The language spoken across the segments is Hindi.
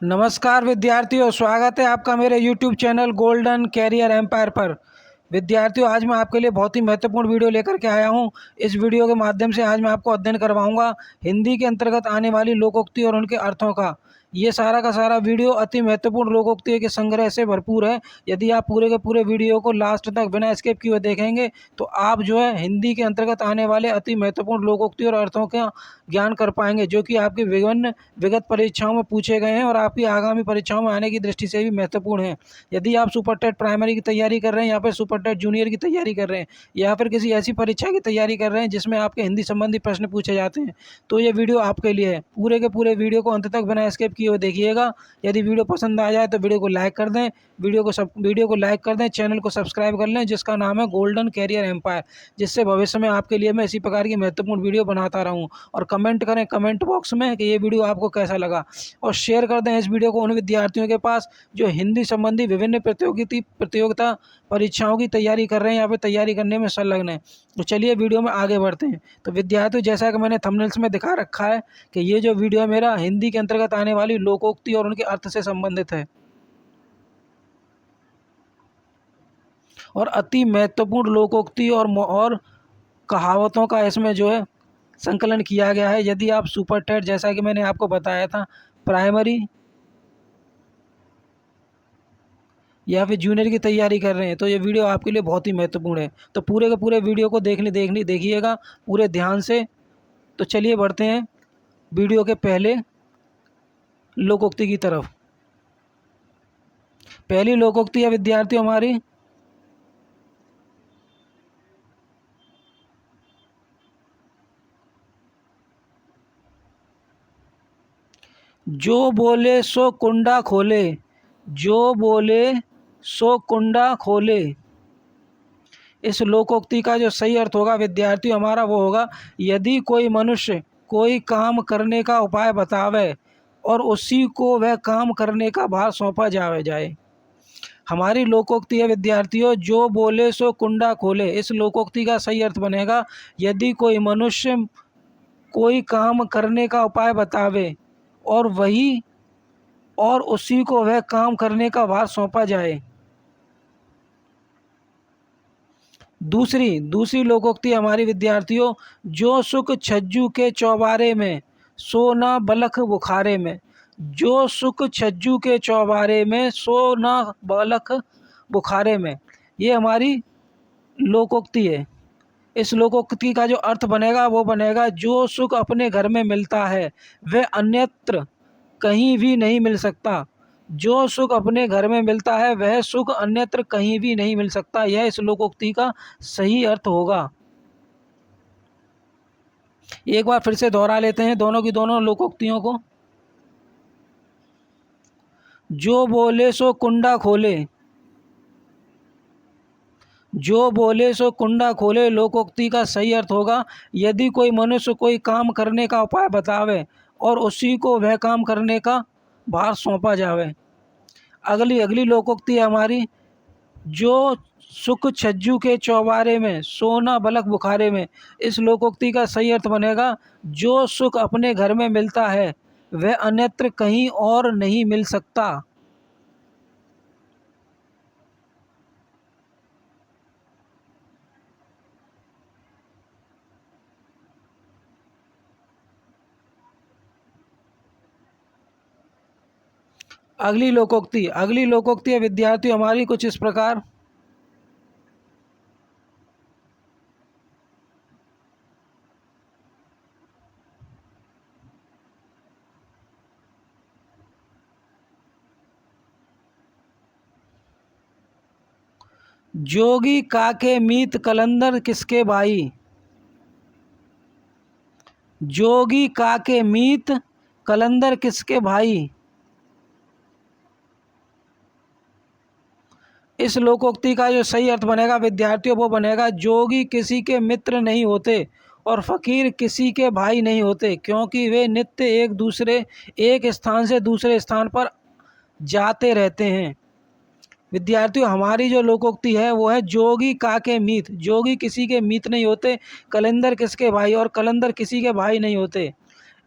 नमस्कार विद्यार्थियों, स्वागत है आपका मेरे YouTube channel golden career empire पर। विद्यार्थियों, आज मैं आपके लिए बहुत ही महत्वपूर्ण वीडियो लेकर के आया हूं। इस वीडियो के माध्यम से आज मैं आपको अध्ययन करवाऊंगा हिंदी के अंतर्गत आने वाली लोकोक्ति और उनके अर्थों का। ये सारा का सारा वीडियो अति महत्वपूर्ण लोकोक्तियों के संग्रह से भरपूर है। यदि आप पूरे के पूरे वीडियो को लास्ट तक बिना स्किप किए देखेंगे तो आप जो है हिंदी के अंतर्गत आने वाले अति महत्वपूर्ण लोकोक्ति और अर्थों का ज्ञान कर पाएंगे, जो कि आपकी विभिन्न विगत परीक्षाओं में पूछे गए हैं और आपकी आगामी परीक्षाओं में आने की दृष्टि से भी महत्वपूर्ण है। यदि आप सुपर टेट प्राइमरी की तैयारी कर रहे हैं या फिर सुपर टेट जूनियर की तैयारी कर रहे हैं या फिर किसी ऐसी परीक्षा की तैयारी कर रहे हैं जिसमें आपके हिंदी संबंधी प्रश्न पूछे जाते हैं, तो ये वीडियो आपके लिए है। पूरे के पूरे वीडियो को अंत तक बिना स्किप किए हुए देखिएगा। यदि वीडियो पसंद आ जाए तो वीडियो को लाइक कर दें, वीडियो को लाइक कर दें, चैनल को सब्सक्राइब कर लें जिसका नाम है गोल्डन कैरियर एम्पायर, जिससे भविष्य में आपके लिए मैं इसी प्रकार की महत्वपूर्ण वीडियो बनाता रहूं। और कमेंट करें कमेंट बॉक्स में कि ये वीडियो आपको कैसा लगा, और शेयर कर दें इस वीडियो को उन विद्यार्थियों के पास जो हिंदी संबंधी विभिन्न प्रतियोगिता परीक्षाओं की तैयारी कर रहे हैं या फिर तैयारी करने में संलग्न हैं। तो चलिए वीडियो में आगे बढ़ते हैं। तो विद्यार्थियों, जैसा कि मैंने थंबनेल्स में दिखा रखा है कि ये जो वीडियो है मेरा हिंदी के अंतर्गत आने वाली लोकोक्ति और उनके अर्थ से संबंधित है और अति महत्वपूर्ण लोकोक्ति और कहावतों का इसमें जो है संकलन किया गया है। यदि आप सुपर टेट, जैसा कि मैंने आपको बताया था, प्राइमरी या फिर जूनियर की तैयारी कर रहे हैं तो ये वीडियो आपके लिए बहुत ही महत्वपूर्ण है। तो पूरे के पूरे वीडियो को देखिएगा पूरे ध्यान से। तो चलिए बढ़ते हैं वीडियो के पहले लोकोक्ति की तरफ। पहली लोकोक्ति है विद्यार्थियों हमारी, जो बोले सो कुंडा खोले, जो बोले सो कुंडा खोले। इस लोकोक्ति का जो सही अर्थ होगा विद्यार्थियों हमारा वो होगा, यदि कोई मनुष्य कोई काम करने का उपाय बतावे और उसी को वह काम करने का भार सौंपा जाए। हमारी लोकोक्ति है विद्यार्थियों, जो बोले सो कुंडा खोले। इस लोकोक्ति का सही अर्थ बनेगा, यदि कोई मनुष्य कोई काम करने का उपाय बतावे और उसी को वह काम करने का भार सौंपा जाए। दूसरी लोकोक्ति हमारी विद्यार्थियों, जो सुख छज्जू के चौबारे में सो न बलख बुखारे में। जो सुख छज्जू के चौबारे में सो न बलख बुखारे में, ये हमारी लोकोक्ति है। इस लोकोक्ति का जो अर्थ बनेगा वो बनेगा, जो सुख अपने घर में मिलता है वह अन्यत्र कहीं भी नहीं मिल सकता। जो सुख अपने घर में मिलता है वह सुख अन्यत्र कहीं भी नहीं मिल सकता। यह इस लोकोक्ति का सही अर्थ होगा। एक बार फिर से दोहरा लेते हैं दोनों की दोनों लोकोक्तियों को। जो बोले सो कुंडा खोले, जो बोले सो कुंडा खोले लोकोक्ति का सही अर्थ होगा, यदि कोई मनुष्य कोई काम करने का उपाय बतावे और उसी को वह काम करने का भार सौंपा जावे। अगली लोकोक्ति है हमारी, जो सुख छज्जू के चौबारे में सोना बलक बुखारे में। इस लोकोक्ति का सही अर्थ बनेगा, जो सुख अपने घर में मिलता है वह अन्यत्र कहीं और नहीं मिल सकता। अगली लोकोक्ति है विद्यार्थियों हमारी कुछ इस प्रकार, जोगी काके मीत कलंदर किसके भाई। जोगी काके मीत कलंदर किसके भाई। इस लोकोक्ति का जो सही अर्थ बनेगा विद्यार्थियों वो बनेगा, जोगी किसी के मित्र नहीं होते और फकीर किसी के भाई नहीं होते, क्योंकि वे नित्य एक स्थान से दूसरे स्थान पर जाते रहते हैं। विद्यार्थियों हमारी जो लोकोक्ति है वो है, जोगी काके मीत। जोगी किसी के मीत नहीं होते, कलंदर किसके भाई, और कलंदर किसी के भाई नहीं होते।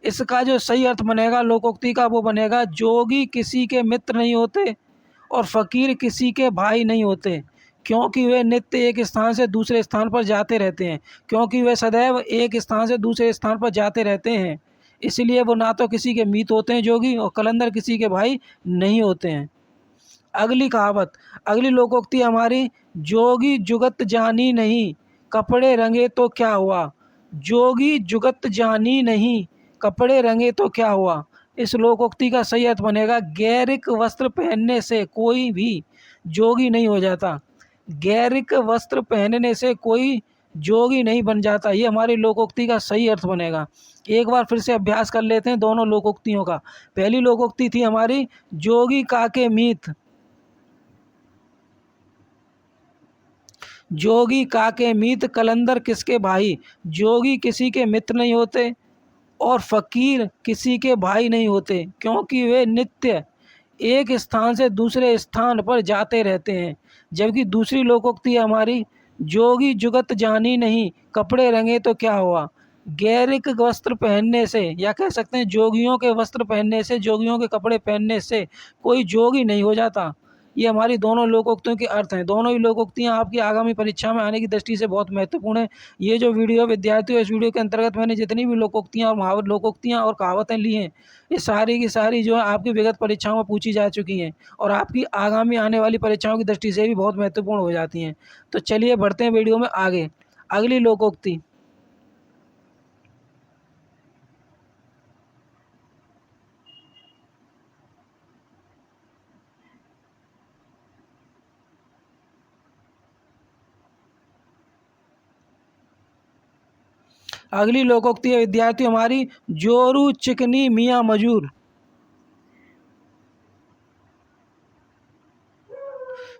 इसका जो सही अर्थ बनेगा लोकोक्ति का वो बनेगा, जोगी किसी के मित्र नहीं होते और फ़कीर किसी के भाई नहीं होते, क्योंकि वे नित्य एक स्थान से दूसरे स्थान पर जाते रहते हैं। क्योंकि वे सदैव एक स्थान से दूसरे स्थान पर जाते रहते हैं, इसलिए वो ना तो किसी के मीत होते हैं जोगी, और कलंदर किसी के भाई नहीं होते हैं। अगली कहावत, अगली लोकोक्ति हमारी, जोगी जुगत जानी नहीं, कपड़े रंगे तो क्या हुआ। जोगी जुगत जानी नहीं, कपड़े रंगे तो क्या हुआ। इस लोकोक्ति का सही अर्थ बनेगा, गैरिक वस्त्र पहनने से कोई भी जोगी नहीं हो जाता। गैरिक वस्त्र पहनने से कोई जोगी नहीं बन जाता, ये हमारी लोकोक्ति का सही अर्थ बनेगा। एक बार फिर से अभ्यास कर लेते हैं दोनों लोकोक्तियों का। पहली लोकोक्ति थी हमारी, जोगी काके मीत, जोगी काके मीत कलंदर किसके भाई। जोगी किसी के मित्र नहीं होते और फ़कीर किसी के भाई नहीं होते, क्योंकि वे नित्य एक स्थान से दूसरे स्थान पर जाते रहते हैं। जबकि दूसरी लोकोक्ति है हमारी, जोगी जुगत जानी नहीं, कपड़े रंगे तो क्या हुआ। गैरिक वस्त्र पहनने से, या कह सकते हैं जोगियों के वस्त्र पहनने से, जोगियों के कपड़े पहनने से कोई जोगी नहीं हो जाता। ये हमारी दोनों लोकोक्तियों के अर्थ हैं। दोनों ही लोकोक्तियाँ आपकी आगामी परीक्षा में आने की दृष्टि से बहुत महत्वपूर्ण है। ये जो वीडियो विद्यार्थियों, इस वीडियो के अंतर्गत मैंने जितनी भी लोकोक्तियाँ और मुहावरे, लोकोक्तियाँ और कहावतें ली हैं, ये सारी की सारी जो है आपकी विगत परीक्षाओं में पूछी जा चुकी हैं और आपकी आगामी आने वाली परीक्षाओं की दृष्टि से भी बहुत महत्वपूर्ण हो जाती हैं। तो चलिए बढ़ते हैं वीडियो में आगे। अगली लोकोक्ति, अगली लोकोक्ति है विद्यार्थी हमारी, जोरू चिकनी मियाँ मजूर।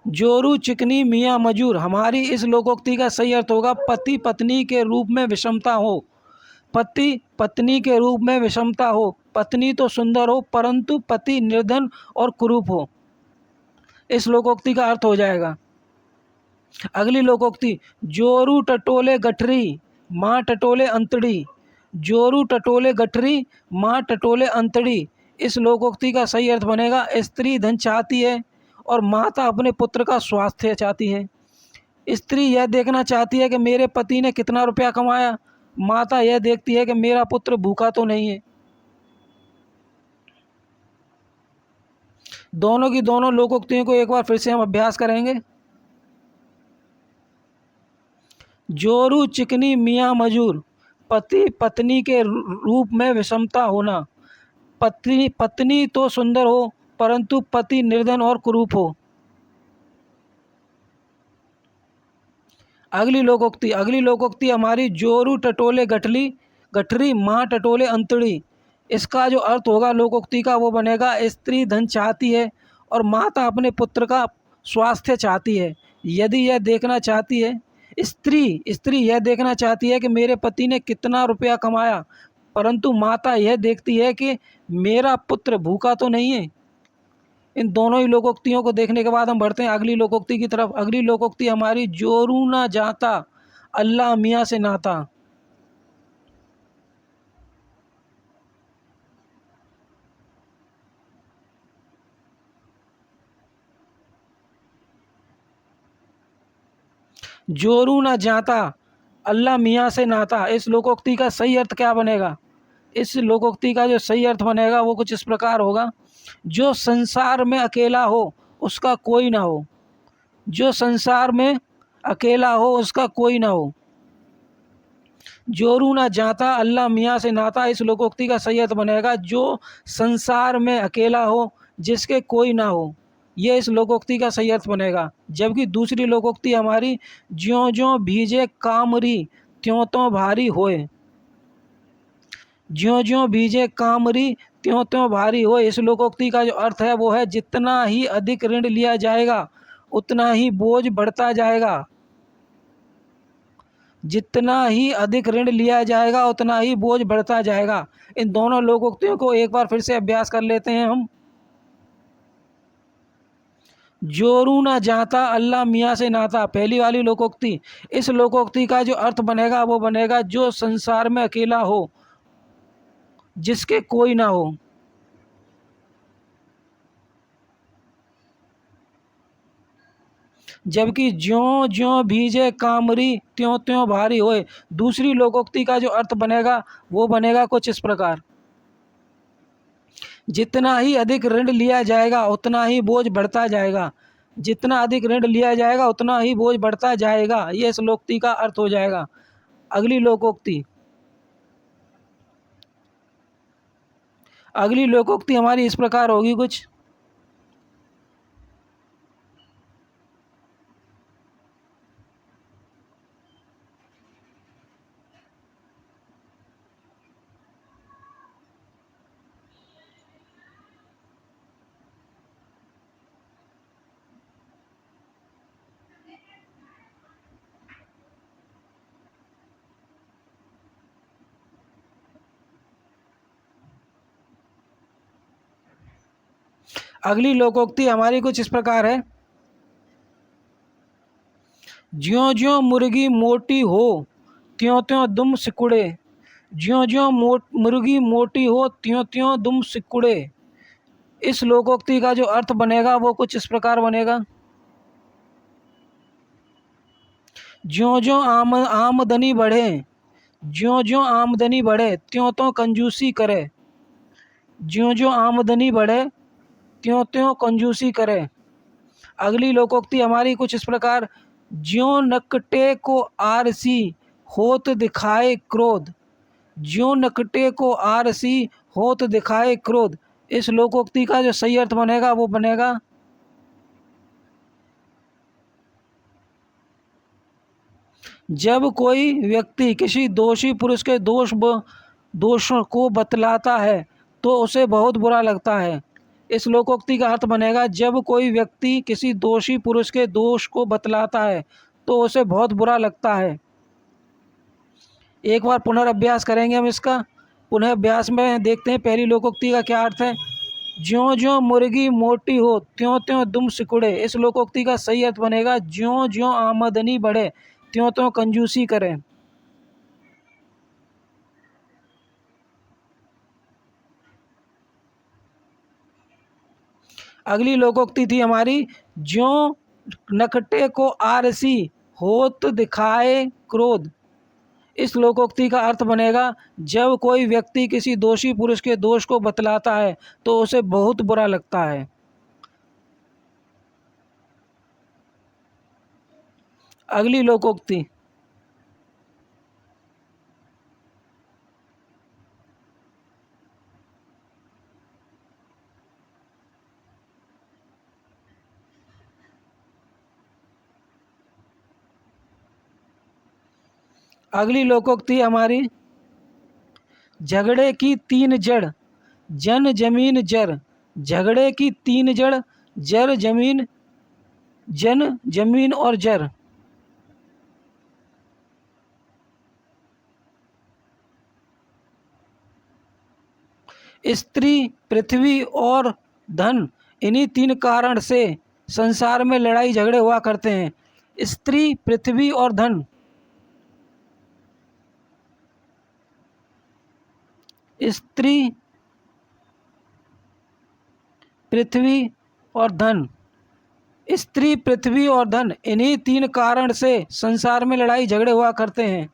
जोरू चिकनी मियाँ मजूर, हमारी इस लोकोक्ति का सही अर्थ होगा, पति पत्नी के रूप में विषमता हो। पति पत्नी के रूप में विषमता हो। पत्नी तो सुंदर हो परंतु पति निर्धन और कुरूप हो, इस लोकोक्ति का अर्थ हो जाएगा। अगली लोकोक्ति, जोरू टटोले गठरी माँ टटोले अंतड़ी। जोरू टटोले गठरी माँ टटोले अंतड़ी, इस लोकोक्ति का सही अर्थ बनेगा, स्त्री धन चाहती है और माता अपने पुत्र का स्वास्थ्य चाहती है। स्त्री यह देखना चाहती है कि मेरे पति ने कितना रुपया कमाया, माता यह देखती है कि मेरा पुत्र भूखा तो नहीं है। दोनों की दोनों लोकोक्तियों को एक बार फिर से हम अभ्यास करेंगे। जोरू चिकनी मियाँ मजूर, पति पत्नी के रूप में विषमता होना। पत्नी पत्नी तो सुंदर हो परंतु पति निर्धन और कुरूप हो। अगली लोकोक्ति हमारी, जोरू टटोले गठरी माँ टटोले अंतड़ी। इसका जो अर्थ होगा लोकोक्ति का वो बनेगा, स्त्री धन चाहती है और माता अपने पुत्र का स्वास्थ्य चाहती है। यदि यह देखना चाहती है, स्त्री यह देखना चाहती है कि मेरे पति ने कितना रुपया कमाया, परंतु माता यह देखती है कि मेरा पुत्र भूखा तो नहीं है। इन दोनों ही लोकोक्तियों को देखने के बाद हम बढ़ते हैं अगली लोकोक्ति की तरफ। अगली लोकोक्ति हमारी, जोरू ना जाता अल्लाह मियाँ से नाता। जोरू ना जाता अल्लाह मियाँ से नाता, इस लोकोक्ति का सही अर्थ क्या बनेगा। इस लोकोक्ति का जो सही अर्थ बनेगा वो कुछ इस प्रकार होगा, जो संसार में अकेला हो उसका कोई ना हो। जो संसार में अकेला हो उसका कोई ना हो। जोरू ना जाता अल्लाह मियाँ से नाता, इस लोकोक्ति का सही अर्थ बनेगा, जो संसार में अकेला हो जिसके कोई ना हो, ये इस लोकोक्ति का सही अर्थ बनेगा। जबकि दूसरी लोकोक्ति हमारी, ज्यों ज्यों भीजे कामरी त्यों त्यों भारी होए। ज्यों ज्यों भीजे कामरी त्यों त्यों भारी होए, इस लोकोक्ति का जो अर्थ है वो है, जितना ही अधिक ऋण लिया जाएगा उतना ही बोझ बढ़ता जाएगा। जितना ही अधिक ऋण लिया जाएगा उतना ही बोझ बढ़ता जाएगा। इन दोनों लोकोक्तियों को एक बार फिर से अभ्यास कर लेते हैं हम। जोरू ना जाता अल्लाह मियाँ से नाता, पहली वाली लोकोक्ति, इस लोकोक्ति का जो अर्थ बनेगा वो बनेगा, जो संसार में अकेला हो जिसके कोई ना हो। जबकि ज्यों ज्यों भीजे कामरी त्यों त्यों भारी होए। दूसरी लोकोक्ति का जो अर्थ बनेगा वो बनेगा कुछ इस प्रकार। जितना ही अधिक ऋण लिया जाएगा उतना ही बोझ बढ़ता जाएगा। जितना अधिक ऋण लिया जाएगा उतना ही बोझ बढ़ता जाएगा, ये इस लोकोक्ति का अर्थ हो जाएगा। अगली लोकोक्ति अगली लोकोक्ति हमारी इस प्रकार होगी कुछ। अगली लोकोक्ति हमारी कुछ इस प्रकार है। ज्यों ज्यों मुर्गी मोटी हो त्यों त्यों दुम सिकुड़े। ज्यों ज्यों मुर्गी मोटी हो त्यों त्यों दुम सिकुड़े। इस लोकोक्ति का जो अर्थ बनेगा वो कुछ इस प्रकार बनेगा। ज्यों ज्यों आमदनी बढ़े, ज्यों ज्यों आमदनी बढ़े त्यों त्यों कंजूसी करे। ज्यों ज्यों आमदनी बढ़े त्यों त्यों कंजूसी करे। अगली लोकोक्ति हमारी कुछ इस प्रकार। ज्यों नकटे को आरसी होत दिखाए क्रोध। ज्यों नकटे को आरसी होत दिखाए क्रोध। इस लोकोक्ति का जो सही अर्थ बनेगा वो बनेगा। जब कोई व्यक्ति किसी दोषी पुरुष के दोषों को बतलाता है तो उसे बहुत बुरा लगता है। इस लोकोक्ति का अर्थ बनेगा जब कोई व्यक्ति किसी दोषी पुरुष के दोष को बतलाता है तो उसे बहुत बुरा लगता है। एक बार पुनर्अभ्यास करेंगे हम इसका। पुनः अभ्यास में देखते हैं पहली लोकोक्ति का क्या अर्थ है। ज्यों ज्यों मुर्गी मोटी हो त्यों त्यों दुम सिकुड़े। इस लोकोक्ति का सही अर्थ बनेगा ज्यों ज्यों आमदनी बढ़े त्यों त्यों कंजूसी करें। अगली लोकोक्ति थी हमारी। ज्यों नकटे को आरसी होत दिखाए क्रोध। इस लोकोक्ति का अर्थ बनेगा जब कोई व्यक्ति किसी दोषी पुरुष के दोष को बतलाता है तो उसे बहुत बुरा लगता है। अगली लोकोक्ति अगली लोकोक्ति हमारी। झगड़े की तीन जड़ जन जमीन जर। झगड़े की तीन जड़ जर जमीन जन जमीन और जर। स्त्री पृथ्वी और धन, इन्हीं तीन कारण से संसार में लड़ाई झगड़े हुआ करते हैं। स्त्री पृथ्वी और धन। स्त्री पृथ्वी और धन। स्त्री पृथ्वी और धन, इन्हीं तीन कारण से संसार में लड़ाई झगड़े हुआ करते हैं।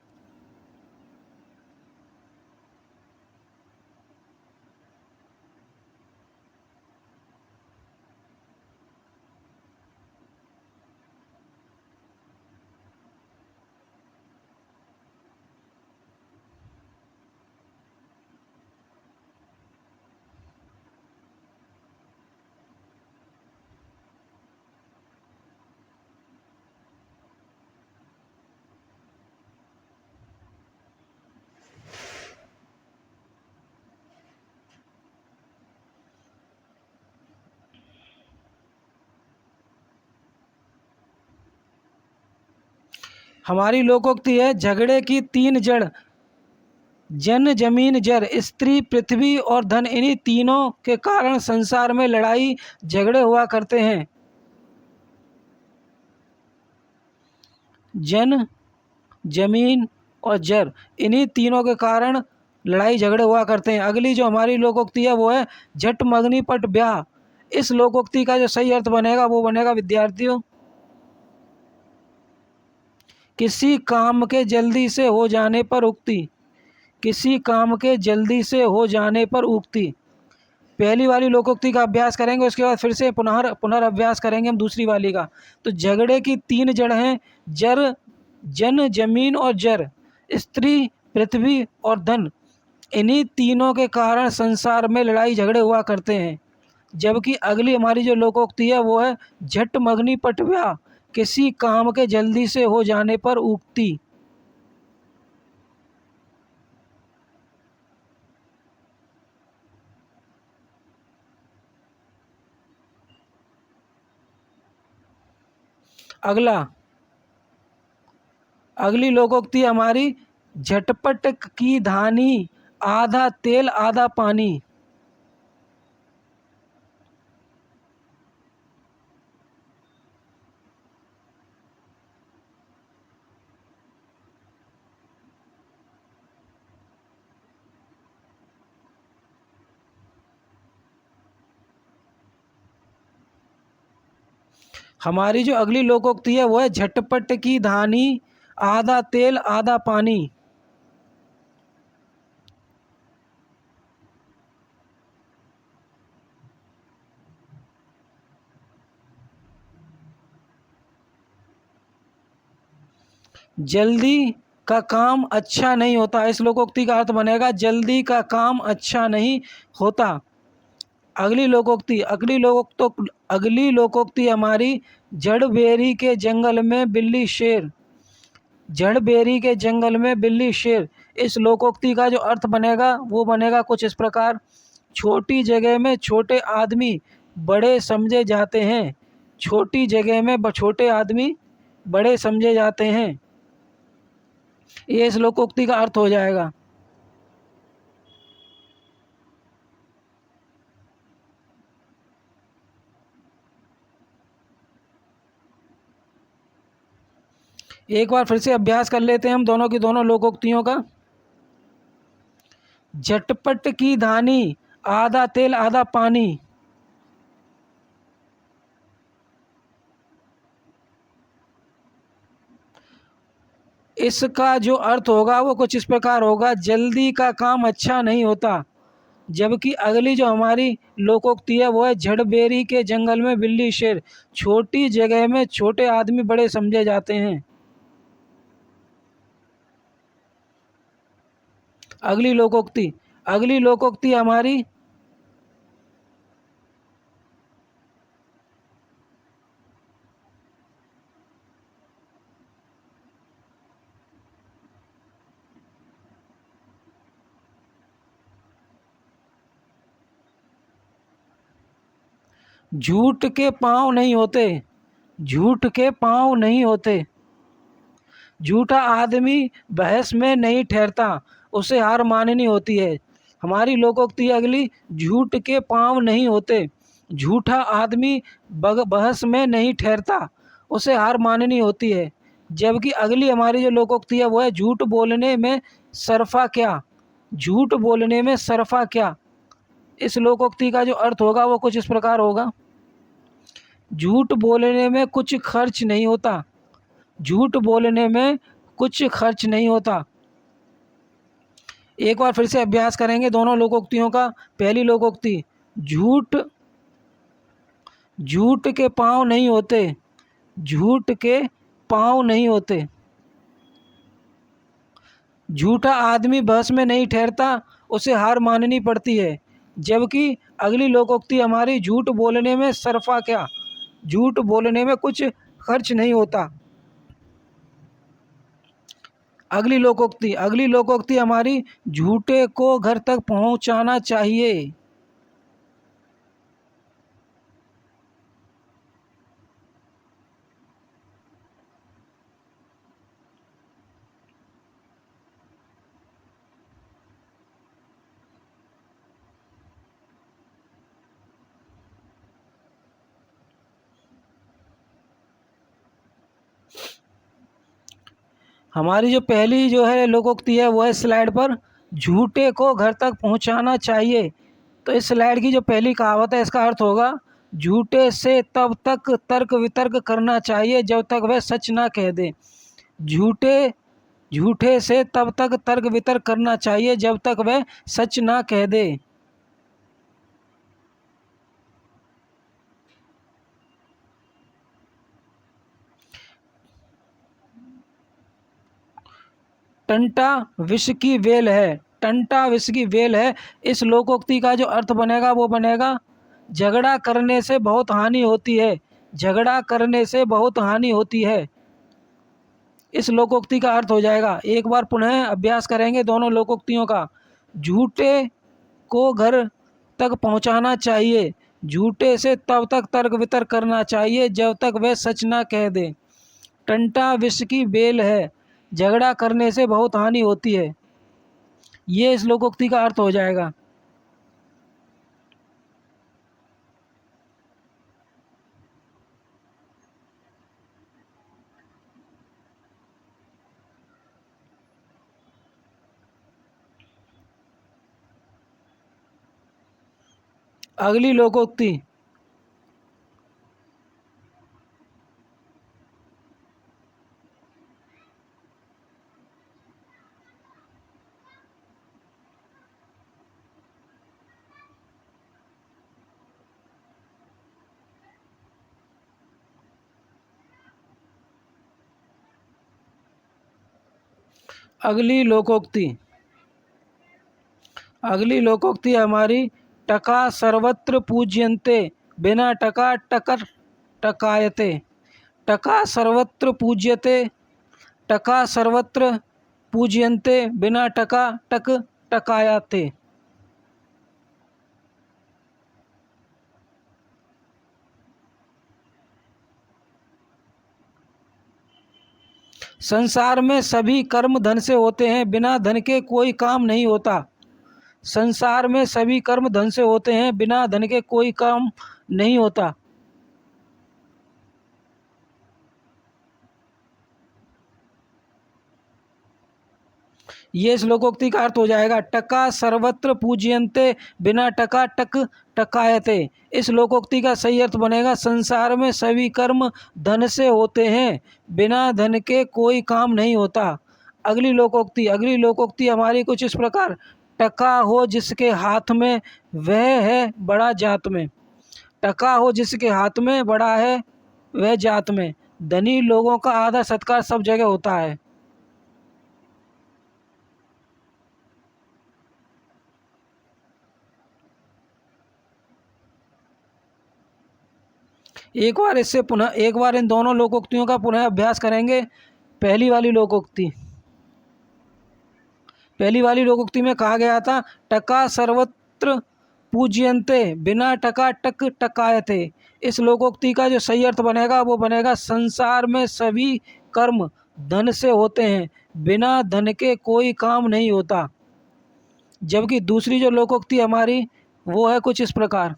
हमारी लोकोक्ति है। झगड़े की तीन जड़ जन जमीन जर। स्त्री पृथ्वी और धन, इन्हीं तीनों के कारण संसार में लड़ाई झगड़े हुआ करते हैं। जन जमीन और जर, इन्हीं तीनों के कारण लड़ाई झगड़े हुआ करते हैं। अगली जो हमारी लोकोक्ति है वो है झट मगनी पट ब्याह। इस लोकोक्ति का जो सही अर्थ बनेगा वो बनेगा विद्यार्थियों, किसी काम के जल्दी से हो जाने पर उक्ति। किसी काम के जल्दी से हो जाने पर उक्ति। पहली वाली लोकोक्ति का अभ्यास करेंगे, उसके बाद फिर से पुनर्अभ्यास करेंगे हम दूसरी वाली का। तो झगड़े की तीन जड़ हैं, जर, जन, जमीन और जर, स्त्री, पृथ्वी और धन। इन्हीं तीनों के कारण संसार में लड़ाई झगड़े हुआ करते हैं। जबकि अगली हमारी जो लोकोक्ति है वो है झट मगनी पट ब्याह। किसी काम के जल्दी से हो जाने पर उक्ति। अगली लोकोक्ति हमारी झटपट की धानी, आधा तेल आधा पानी। हमारी जो अगली लोकोक्ति है वो है झटपट की धानी, आधा तेल आधा पानी। जल्दी का काम अच्छा नहीं होता। इस लोकोक्ति का अर्थ बनेगा जल्दी का काम अच्छा नहीं होता। अगली लोकोक्ति हमारी जड़ बेरी के जंगल में बिल्ली शेर। जड़ बेरी के जंगल में बिल्ली शेर। इस लोकोक्ति का जो अर्थ बनेगा वो बनेगा कुछ इस प्रकार। छोटी जगह में छोटे आदमी बड़े समझे जाते हैं। छोटी जगह में छोटे आदमी बड़े समझे जाते हैं। ये इस लोकोक्ति का अर्थ हो जाएगा। एक बार फिर से अभ्यास कर लेते हैं हम दोनों की दोनों लोकोक्तियों का। झटपट की धानी, आधा तेल आधा पानी। इसका जो अर्थ होगा वो कुछ इस प्रकार होगा, जल्दी का काम अच्छा नहीं होता। जबकि अगली जो हमारी लोकोक्ति है वो है झड़बेरी के जंगल में बिल्ली शेर। छोटी जगह में छोटे आदमी बड़े समझे जाते हैं। अगली लोकोक्ति हमारी झूठ के पाँव नहीं होते। झूठ के पाँव नहीं होते। झूठा आदमी बहस में नहीं ठहरता, उसे हार माननी होती है। हमारी लोकोक्ति अगली, झूठ के पाँव नहीं होते। झूठा आदमी बहस में नहीं ठहरता, उसे हार माननी होती है। जबकि अगली हमारी जो लोकोक्ति है वो है झूठ बोलने में सरफा क्या। झूठ बोलने में सरफा क्या। इस लोकोक्ति का जो अर्थ होगा वो कुछ इस प्रकार होगा, झूठ बोलने में कुछ खर्च नहीं होता। झूठ बोलने में कुछ खर्च नहीं होता। एक बार फिर से अभ्यास करेंगे दोनों लोकोक्तियों का। पहली लोकोक्ति, झूठ, झूठ के पाँव नहीं होते। झूठ के पाँव नहीं होते। झूठा आदमी बहस में नहीं ठहरता, उसे हार माननी पड़ती है। जबकि अगली लोकोक्ति हमारी, झूठ बोलने में सरफा क्या। झूठ बोलने में कुछ खर्च नहीं होता। अगली लोकोक्ति हमारी, झूठे को घर तक पहुंचाना चाहिए। हमारी जो पहली जो है लोकोक्ति है वो है स्लाइड पर, झूठे को घर तक पहुंचाना चाहिए। तो इस स्लाइड की जो पहली कहावत है इसका अर्थ होगा झूठे से तब तक तर्क वितर्क करना चाहिए जब तक वह सच ना कह दे। झूठे झूठे से तब तक तर्क वितर्क करना चाहिए जब तक वह सच ना कह दे। टंटा विष की वेल है। टंटा विष की वेल है। इस लोकोक्ति का जो अर्थ बनेगा वो बनेगा झगड़ा करने से बहुत हानि होती है। झगड़ा करने से बहुत हानि होती है। इस लोकोक्ति का अर्थ हो जाएगा, एक बार पुनः अभ्यास करेंगे दोनों लोकोक्तियों का। झूठे को घर तक पहुंचाना चाहिए, झूठे से तब तक तर्क वितर्क करना चाहिए जब तक वह सच ना कह दे। टंटा विष की बेल है, झगड़ा करने से बहुत हानि होती है। ये इस लोकोक्ति का अर्थ हो जाएगा। अगली लोकोक्ति। अगली लोकोक्ति अगली लोकोक्ति हमारी टका सर्वत्र पूज्यन्ते बिना टका टकर टकायते। टका सर्वत्र पूज्यते, टका सर्वत्र पूज्यन्ते बिना टका टक टकायाते। संसार में सभी कर्म धन से होते हैं, बिना धन के कोई काम नहीं होता। संसार में सभी कर्म धन से होते हैं, बिना धन के कोई काम नहीं होता। ये श्लोकोक्ति का अर्थ हो जाएगा टका सर्वत्र पूज्यन्ते बिना टका टक टकायते। इस लोकोक्ति का सही अर्थ बनेगा संसार में सभी कर्म धन से होते हैं, बिना धन के कोई काम नहीं होता। अगली लोकोक्ति हमारी कुछ इस प्रकार। टका हो जिसके हाथ में वह है बड़ा जात में। टका हो जिसके हाथ में बड़ा है वह जात में। धनी लोगों का आदर सत्कार सब जगह होता है। एक बार इन दोनों लोकोक्तियों का पुनः अभ्यास करेंगे। पहली वाली लोकोक्ति में कहा गया था टका सर्वत्र पूज्यन्ते बिना टका टक टकायते। इस लोकोक्ति का जो सही अर्थ बनेगा वो बनेगा संसार में सभी कर्म धन से होते हैं, बिना धन के कोई काम नहीं होता। जबकि दूसरी जो लोकोक्ति हमारी वो है कुछ इस प्रकार।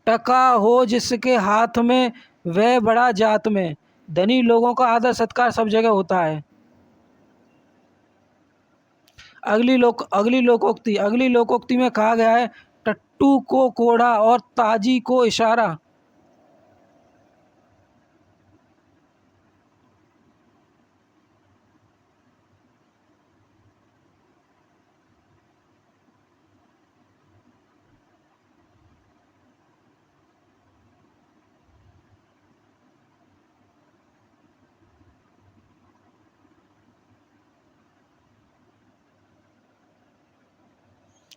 टका हो जिसके हाथ में वह बड़ा जात में। धनी लोगों का आदर सत्कार सब जगह होता है। अगली लोकोक्ति में कहा गया है टट्टू को कोड़ा और ताजी को इशारा।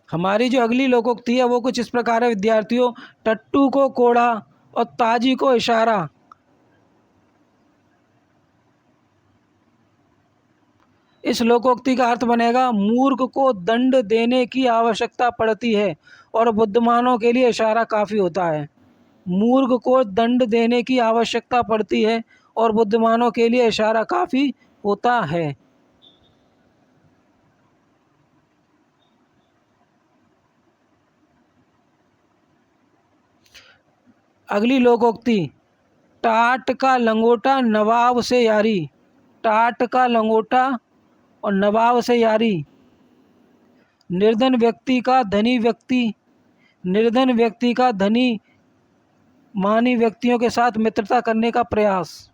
हमारी जो अगली लोकोक्ति है वो कुछ इस प्रकार है विद्यार्थियों। टट्टू को कोड़ा और ताजी को इशारा। इस लोकोक्ति का अर्थ बनेगा मूर्ख को दंड देने की आवश्यकता पड़ती है और बुद्धिमानों के लिए इशारा काफ़ी होता है। मूर्ख को दंड देने की आवश्यकता पड़ती है और बुद्धिमानों के लिए इशारा काफ़ी होता है। अगली लोकोक्ति टाट का लंगोटा नवाब से यारी। टाट का लंगोटा और नवाब से यारी। निर्धन व्यक्ति का धनी व्यक्ति, निर्धन व्यक्ति का धनी मानी व्यक्तियों के साथ मित्रता करने का प्रयास।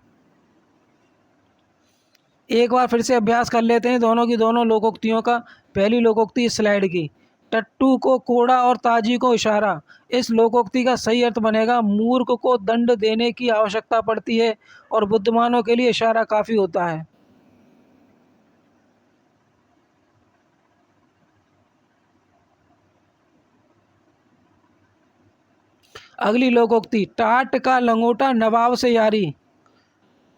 एक बार फिर से अभ्यास कर लेते हैं दोनों की दोनों लोकोक्तियों का। पहली लोकोक्ति इस स्लाइड की, टट्टू को कोड़ा और ताजी को इशारा। इस लोकोक्ति का सही अर्थ बनेगा, मूर्ख को दंड देने की आवश्यकता पड़ती है और बुद्धिमानों के लिए इशारा काफ़ी होता है। अगली लोकोक्ति, टाट का लंगोटा नवाब से यारी।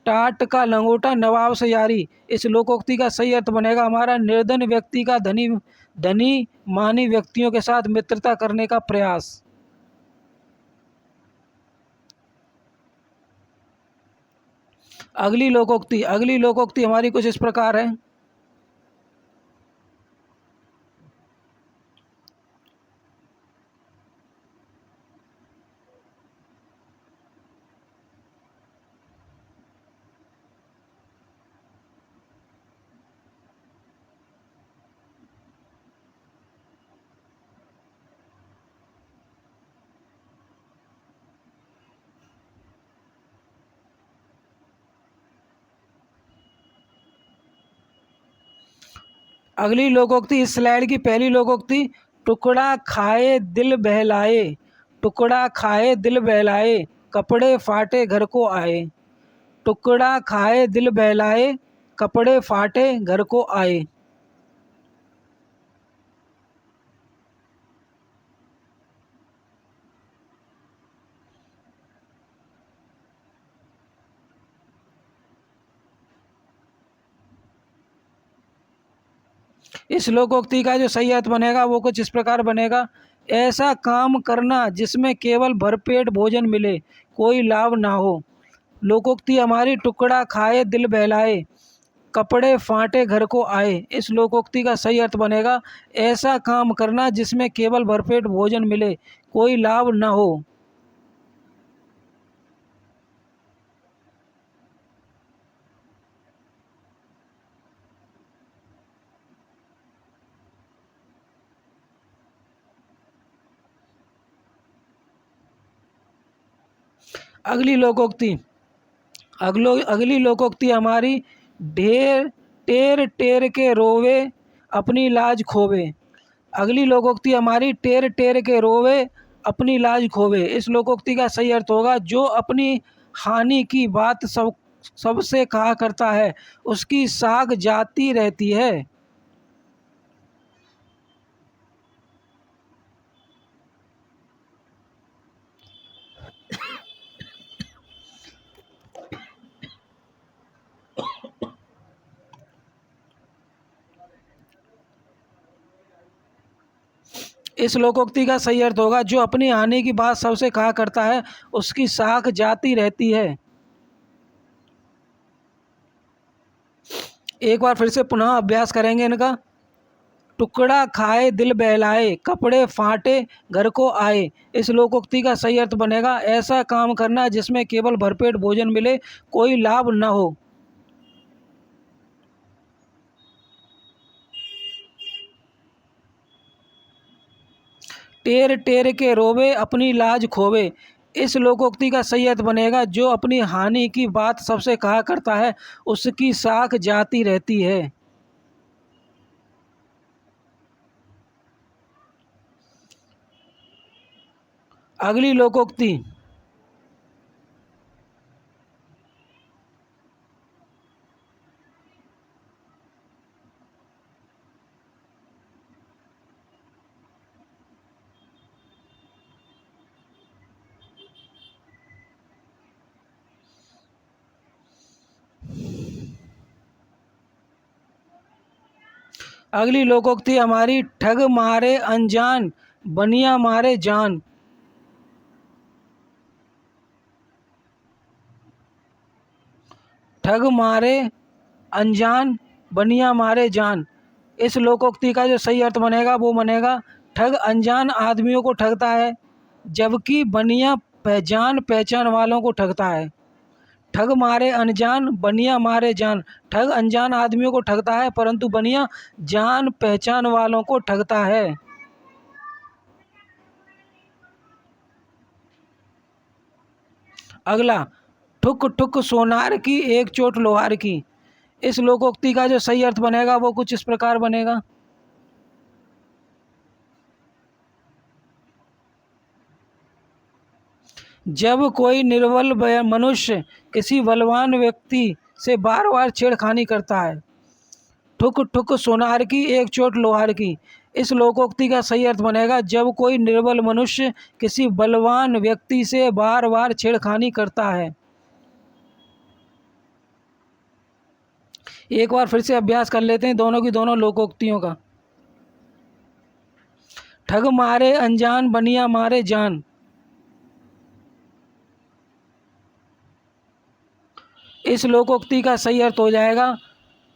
टाट का लंगोटा नवाब से यारी। इस लोकोक्ति का सही अर्थ बनेगा हमारा, निर्धन व्यक्ति का धनी धनी मानी व्यक्तियों के साथ मित्रता करने का प्रयास। अगली लोकोक्ति हमारी कुछ इस प्रकार है। अगली लोकोक्ति इस स्लाइड की पहली लोकोक्ति, टुकड़ा खाए दिल बहलाए। टुकड़ा खाए दिल बहलाए, कपड़े फाटे घर को आए। टुकड़ा खाए दिल बहलाए, कपड़े फाटे घर को आए। इस लोकोक्ति का जो सही अर्थ बनेगा वो कुछ इस प्रकार बनेगा, ऐसा काम करना जिसमें केवल भरपेट भोजन मिले, कोई लाभ ना हो। लोकोक्ति हमारी, टुकड़ा खाए दिल बहलाए, कपड़े फाटे घर को आए। इस लोकोक्ति का सही अर्थ बनेगा, ऐसा काम करना जिसमें केवल भरपेट भोजन मिले, कोई लाभ न हो। अगली लोकोक्ति हमारी, ढेर टेर टेर के रोवे अपनी लाज खोवे। अगली लोकोक्ति हमारी, टेर टेर के रोवे अपनी लाज खोवे। इस लोकोक्ति का सही अर्थ होगा, जो अपनी हानि की बात सबसे कहा करता है, उसकी साख जाती रहती है। इस लोकोक्ति का सही अर्थ होगा, जो अपनी हानि की बात सबसे कहा करता है, उसकी साख जाती रहती है। एक बार फिर से पुनः अभ्यास करेंगे इनका। टुकड़ा खाए दिल बहलाए, कपड़े फाटे घर को आए। इस लोकोक्ति का सही अर्थ बनेगा, ऐसा काम करना जिसमें केवल भरपेट भोजन मिले, कोई लाभ न हो। टेर टेर के रोवे अपनी लाज खोवे। इस लोकोक्ति का सही अर्थ बनेगा, जो अपनी हानि की बात सबसे कहा करता है, उसकी साख जाती रहती है। अगली लोकोक्ति, हमारी, ठग मारे अनजान बनिया मारे जान। ठग मारे अनजान बनिया मारे जान। इस लोकोक्ति का जो सही अर्थ बनेगा वो बनेगा, ठग अनजान आदमियों को ठगता है, जबकि बनिया जान पहचान वालों को ठगता है। ठग मारे अनजान, बनिया मारे जान। ठग अनजान आदमियों को ठगता है, परंतु बनिया जान पहचान वालों को ठगता है। अगला, ठुक ठुक सोनार की एक चोट लोहार की। इस लोकोक्ति का जो सही अर्थ बनेगा वो कुछ इस प्रकार बनेगा। जब कोई निर्बल मनुष्य किसी बलवान व्यक्ति से बार बार छेड़खानी करता है। ठुक ठुक सोनार की एक चोट लोहार की। इस लोकोक्ति का सही अर्थ बनेगा, जब कोई निर्बल मनुष्य किसी बलवान व्यक्ति से बार बार छेड़खानी करता है। एक बार फिर से अभ्यास कर लेते हैं दोनों की दोनों लोकोक्तियों का। ठग मारे अनजान, बनिया मारे जान। इस लोकोक्ति का सही अर्थ हो जाएगा,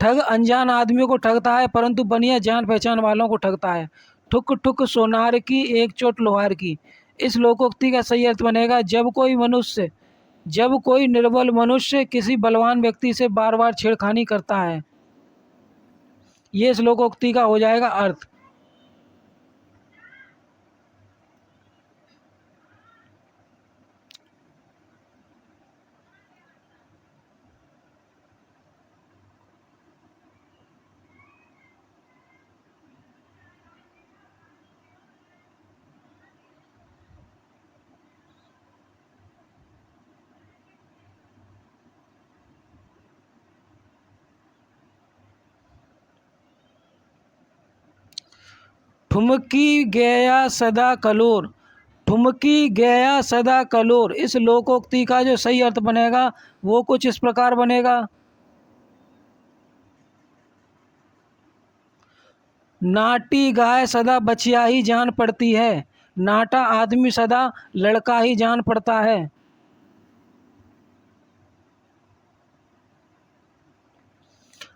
ठग अनजान आदमियों को ठगता है, परंतु बनिया जान पहचान वालों को ठगता है। ठुक ठुक सोनार की एक चोट लोहार की। इस लोकोक्ति का सही अर्थ बनेगा, जब कोई निर्बल मनुष्य किसी बलवान व्यक्ति से बार बार छेड़खानी करता है। ये इस लोकोक्ति का हो जाएगा अर्थ। ठुमकी गया सदा कलोर। ठुमकी गया सदा कलोर। इस लोकोक्ति का जो सही अर्थ बनेगा वो कुछ इस प्रकार बनेगा। नाटी गाय सदा बछिया ही जान पड़ती है। नाटा आदमी सदा लड़का ही जान पड़ता है।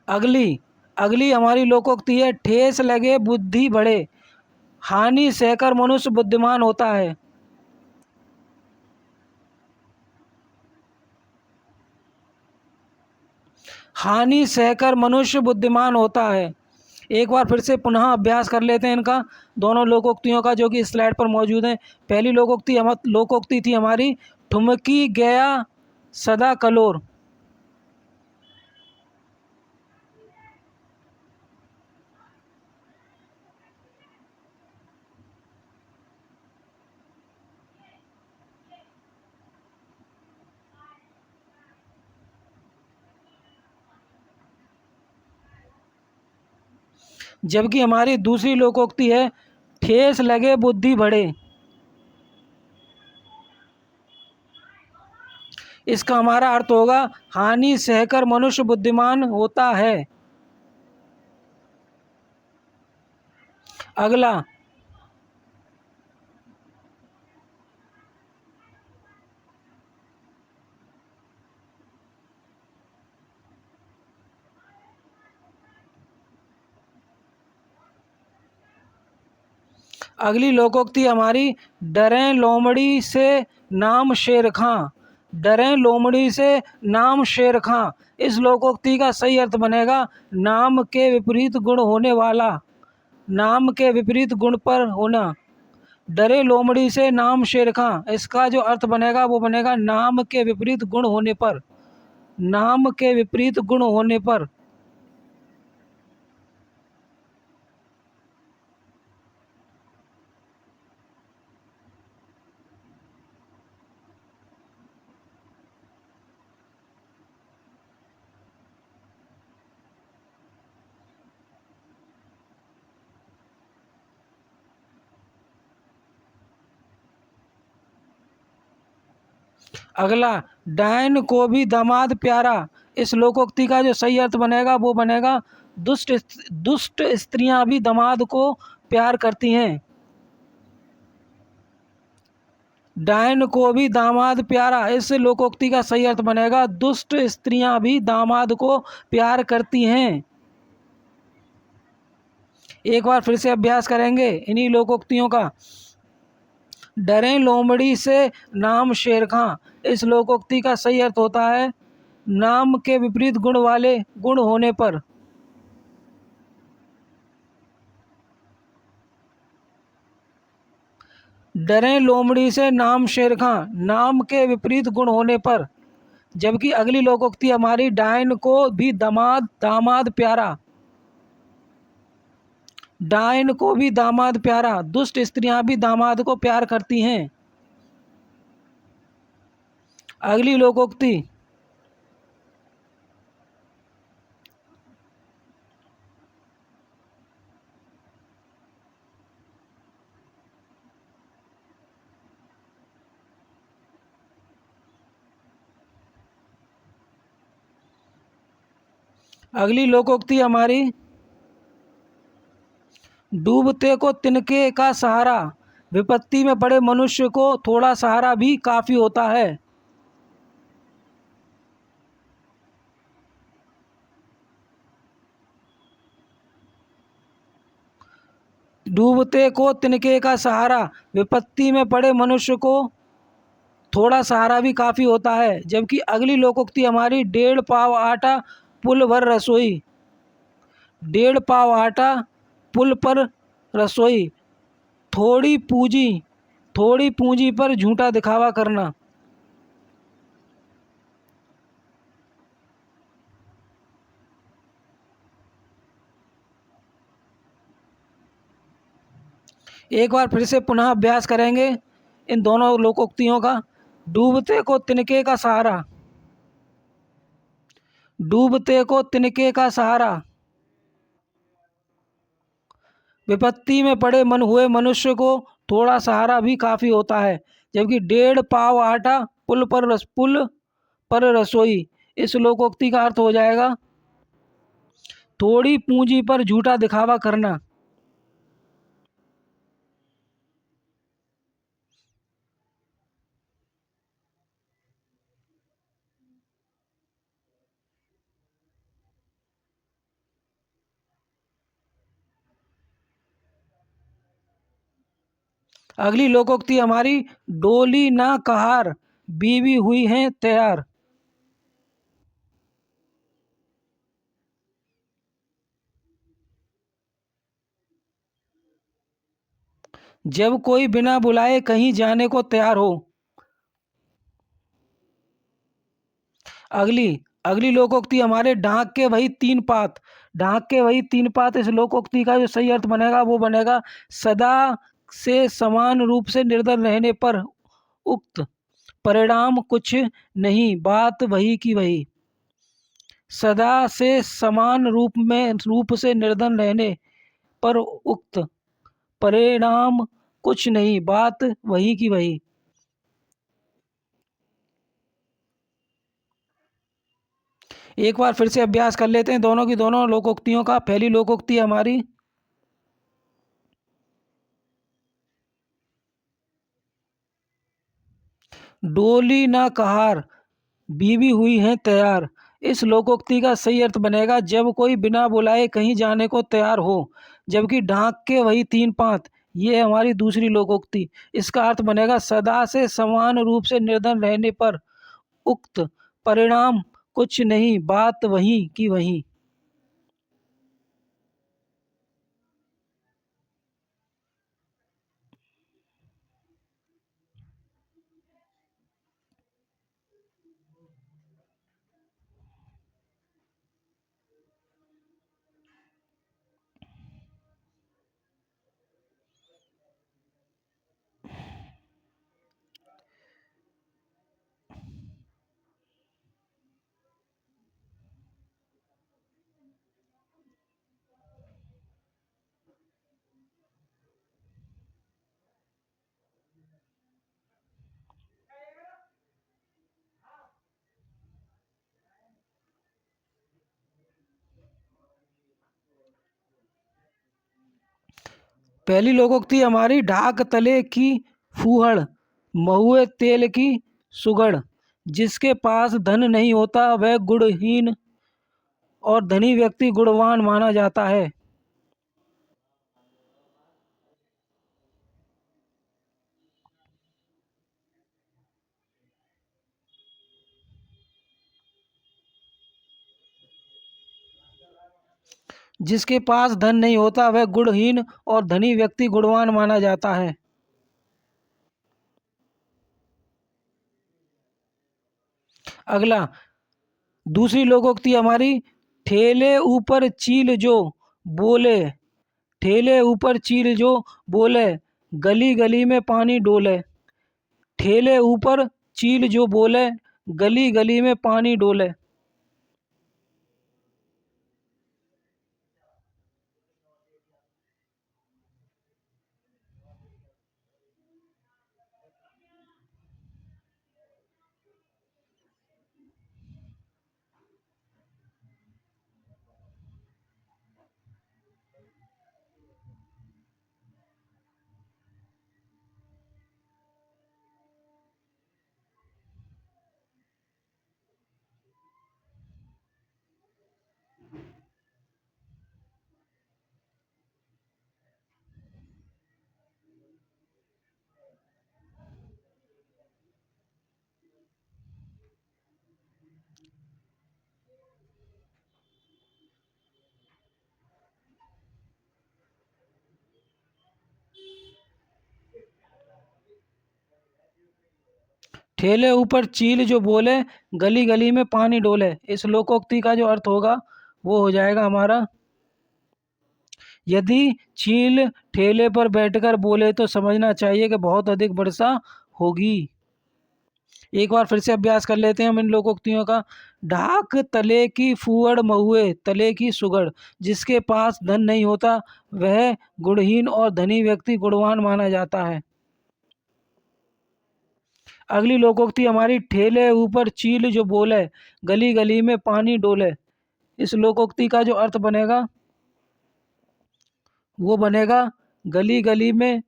अगली हमारी लोकोक्ति है, ठेस लगे बुद्धि बढ़े। हानि सहकर मनुष्य बुद्धिमान होता है। हानि सहकर मनुष्य बुद्धिमान होता है। एक बार फिर से पुनः अभ्यास कर लेते हैं इनका, दोनों लोकोक्तियों का, जो कि स्लाइड पर मौजूद है। पहली लोकोक्ति थी हमारी, ठुमकी गया सदा कलोर। जबकि हमारी दूसरी लोकोक्ति है, ठेस लगे बुद्धि बढ़े। इसका हमारा अर्थ होगा, हानि सहकर मनुष्य बुद्धिमान होता है। अगला, अगली लोकोक्ति हमारी, डरें लोमड़ी से नाम शेर खां। डरें लोमड़ी से नाम शेर खां। इस लोकोक्ति का सही अर्थ बनेगा, नाम के विपरीत गुण होने वाला। नाम के विपरीत गुण पर होना। डरे लोमड़ी से नाम शेर खां। इसका जो अर्थ बनेगा वो बनेगा, नाम के विपरीत गुण होने पर। नाम के विपरीत गुण होने पर। अगला, डायन को भी दामाद प्यारा। इस लोकोक्ति का जो सही अर्थ बनेगा वो बनेगा, दुष्ट स्त्रियां भी दामाद को प्यार करती हैं। डायन को भी दामाद प्यारा। इस लोकोक्ति का सही अर्थ बनेगा, दुष्ट स्त्रियां भी दामाद को प्यार करती हैं। एक बार फिर से अभ्यास करेंगे इन्हीं लोकोक्तियों का। डरें लोमड़ी से नाम शेर खां। इस लोकोक्ति का सही अर्थ होता है, नाम के विपरीत गुण वाले गुण होने पर। डरें लोमड़ी से नाम शेर खां, नाम के विपरीत गुण होने पर। जबकि अगली लोकोक्ति हमारी, डायन को भी दामाद दामाद प्यारा, डायन को भी दामाद प्यारा, दुष्ट स्त्रियां भी दामाद को प्यार करती हैं। अगली लोकोक्ति, अगली लोकोक्ति हमारी, डूबते को तिनके का सहारा, विपत्ति में पड़े मनुष्य को थोड़ा सहारा भी काफी होता है। डूबते को तिनके का सहारा, विपत्ति में पड़े मनुष्य को थोड़ा सहारा भी काफी होता है। जबकि अगली लोकोक्ति हमारी, डेढ़ पाव आटा पुल भर रसोई, डेढ़ पाव आटा पुल पर रसोई, थोड़ी पूंजी, थोड़ी पूंजी पर झूठा दिखावा करना। एक बार फिर से पुनः अभ्यास करेंगे इन दोनों लोकोक्तियों का। डूबते को तिनके का सहारा, डूबते को तिनके का सहारा, विपत्ति में पड़े मन हुए मनुष्य को थोड़ा सहारा भी काफी होता है। जबकि डेढ़ पाव आटा पुल पर रसोई, इस लोकोक्ति का अर्थ हो जाएगा थोड़ी पूंजी पर झूठा दिखावा करना। अगली लोकोक्ति हमारी, डोली ना कहार, बीवी हुई हैं तैयार। जब कोई बिना बुलाए कहीं जाने को तैयार हो। अगली अगली लोकोक्ति हमारे, ढाक के वही तीन पात, ढाक के वही तीन पात, इस लोकोक्ति का जो सही अर्थ बनेगा वो बनेगा, सदा से समान रूप से निर्धन रहने पर उक्त परिणाम कुछ नहीं, बात वही की वही। सदा से समान रूप से निर्धन रहने पर उक्त परिणाम कुछ नहीं, बात वही की वही। एक बार फिर से अभ्यास कर लेते हैं दोनों की दोनों लोकोक्तियों का। पहली लोकोक्ति हमारी, डोली ना कहार, बीवी हुई हैं तैयार, इस लोकोक्ति का सही अर्थ बनेगा, जब कोई बिना बुलाए कहीं जाने को तैयार हो। जबकि ढाक के वही तीन पात, ये हमारी दूसरी लोकोक्ति, इसका अर्थ बनेगा, सदा से समान रूप से निर्धन रहने पर उक्त परिणाम कुछ नहीं, बात वही की वही। पहली लोकोक्ति हमारी, ढाक तले की फूहड़, महुए तेल की सुगड़, जिसके पास धन नहीं होता वह गुणहीन और धनी व्यक्ति गुणवान माना जाता है। जिसके पास धन नहीं होता वह गुणहीन और धनी व्यक्ति गुणवान माना जाता है। अगला, दूसरी लोकोक्ति हमारी, ठेले ऊपर चील जो बोले, ठेले ऊपर चील जो बोले, गली गली में पानी डोले। ठेले ऊपर चील जो बोले, गली गली में पानी डोले। ठेले ऊपर चील जो बोले, गली गली में पानी डोले। इस लोकोक्ति का जो अर्थ होगा वो हो जाएगा हमारा, यदि चील ठेले पर बैठकर बोले तो समझना चाहिए कि बहुत अधिक वर्षा होगी। एक बार फिर से अभ्यास कर लेते हैं हम इन लोकोक्तियों का। ढाक तले की फूहड़ महुए तले की सुगड़, जिसके पास धन नहीं होता वह गुणहीन और धनी व्यक्ति गुणवान माना जाता है। अगली लोकोक्ति हमारी, ठेले ऊपर चील जो बोले, गली गली में पानी डोले। इस लोकोक्ति का जो अर्थ बनेगा वो बनेगा, गली गली में,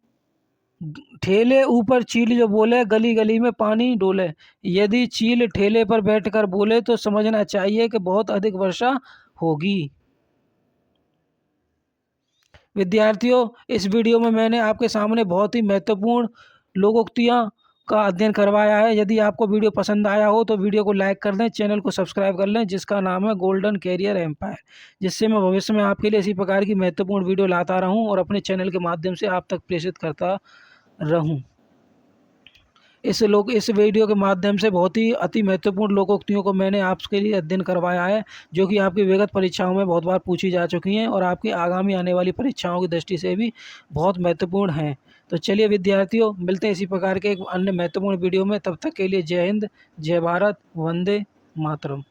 ठेले ऊपर चील जो बोले, गली गली में पानी डोले। यदि चील ठेले पर बैठकर बोले तो समझना चाहिए कि बहुत अधिक वर्षा होगी। विद्यार्थियों, इस वीडियो में मैंने आपके सामने बहुत ही महत्वपूर्ण लोकोक्तियाँ का अध्ययन करवाया है। यदि आपको वीडियो पसंद आया हो तो वीडियो को लाइक कर दें, चैनल को सब्सक्राइब कर लें जिसका नाम है गोल्डन कैरियर एम्पायर, जिससे मैं भविष्य में आपके लिए इसी प्रकार की महत्वपूर्ण वीडियो लाता रहूं और अपने चैनल के माध्यम से आप तक प्रेषित करता रहूं। इस वीडियो के माध्यम से बहुत ही अति महत्वपूर्ण लोकोक्तियों को मैंने आपके लिए अध्ययन करवाया है, जो कि आपकी विगत परीक्षाओं में बहुत बार पूछी जा चुकी हैं और आपकी आगामी आने वाली परीक्षाओं की दृष्टि से भी बहुत महत्वपूर्ण हैं। तो चलिए विद्यार्थियों, मिलते हैं इसी प्रकार के एक अन्य महत्वपूर्ण वीडियो में। तब तक के लिए जय हिंद, जय भारत, वंदे मातरम।